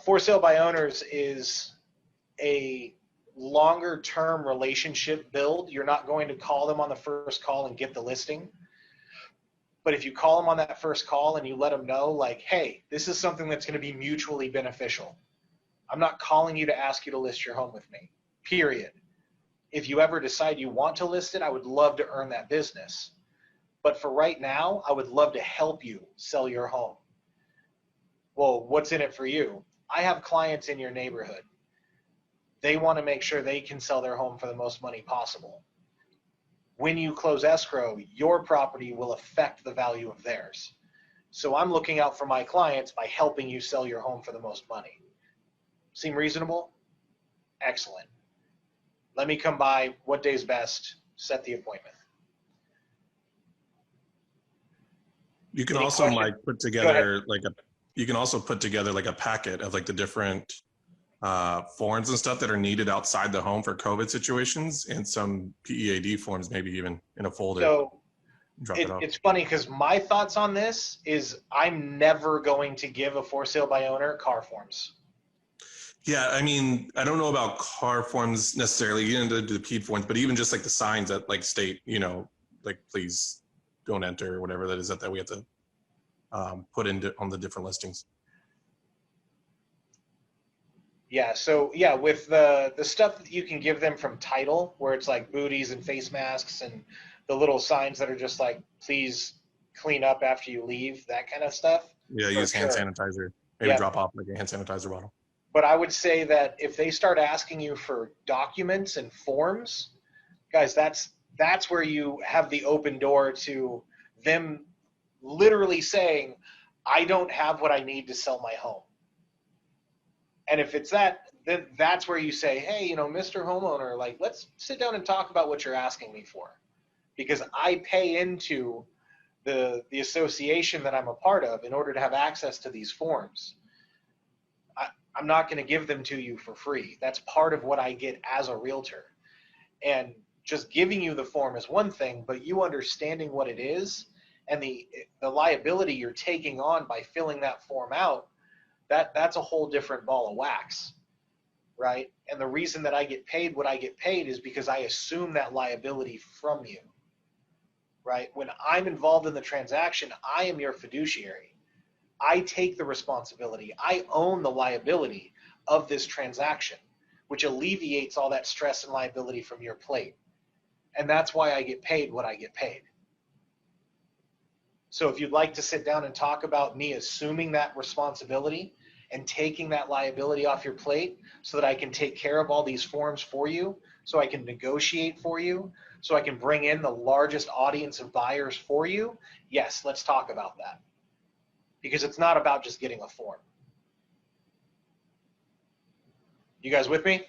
For sale by owners is a longer term relationship build. You're not going to call them on the first call and get the listing. But if you call them on that first call and you let them know, like, hey, this is something that's going to be mutually beneficial. I'm not calling you to ask you to list your home with me, period. If you ever decide you want to list it, I would love to earn that business. But for right now, I would love to help you sell your home. Well, what's in it for you? I have clients in your neighborhood. They want to make sure they can sell their home for the most money possible. When you close escrow, your property will affect the value of theirs. So I'm looking out for my clients by helping you sell your home for the most money. Seem reasonable? Excellent. Let me come by. What day's best? Set the appointment. You can Any also question? like put together like a packet of like the different forms and stuff that are needed outside the home for COVID situations, and some PEAD forms, maybe even in a folder. So Drop it off. it's funny because my thoughts on this is I'm never going to give a for sale by owner car forms. Yeah, I mean, I don't know about car forms necessarily, get into the PEAD forms, but even just like the signs that like state, you know, like please don't enter or whatever that is that we have to put on the different listings. Yeah, so yeah, with the stuff that you can give them from title, where it's like booties and face masks and the little signs that are just like, please clean up after you leave, that kind of stuff. Yeah, use hand sanitizer. Maybe drop off like a hand sanitizer bottle. But I would say that if they start asking you for documents and forms, guys, that's where you have the open door to them literally saying, I don't have what I need to sell my home. And if it's that, then that's where you say, hey, you know, Mr. Homeowner, like, let's sit down and talk about what you're asking me for. Because I pay into the association that I'm a part of in order to have access to these forms. I'm not going to give them to you for free. That's part of what I get as a realtor. And just giving you the form is one thing, but you understanding what it is and the liability you're taking on by filling that form out, that's a whole different ball of wax, right? And the reason that I get paid what I get paid is because I assume that liability from you, right? When I'm involved in the transaction, I am your fiduciary. I take the responsibility. I own the liability of this transaction, which alleviates all that stress and liability from your plate. And that's why I get paid what I get paid. So if you'd like to sit down and talk about me assuming that responsibility and taking that liability off your plate so that I can take care of all these forms for you, so I can negotiate for you, so I can bring in the largest audience of buyers for you, yes, let's talk about that. Because it's not about just getting a form. You guys with me?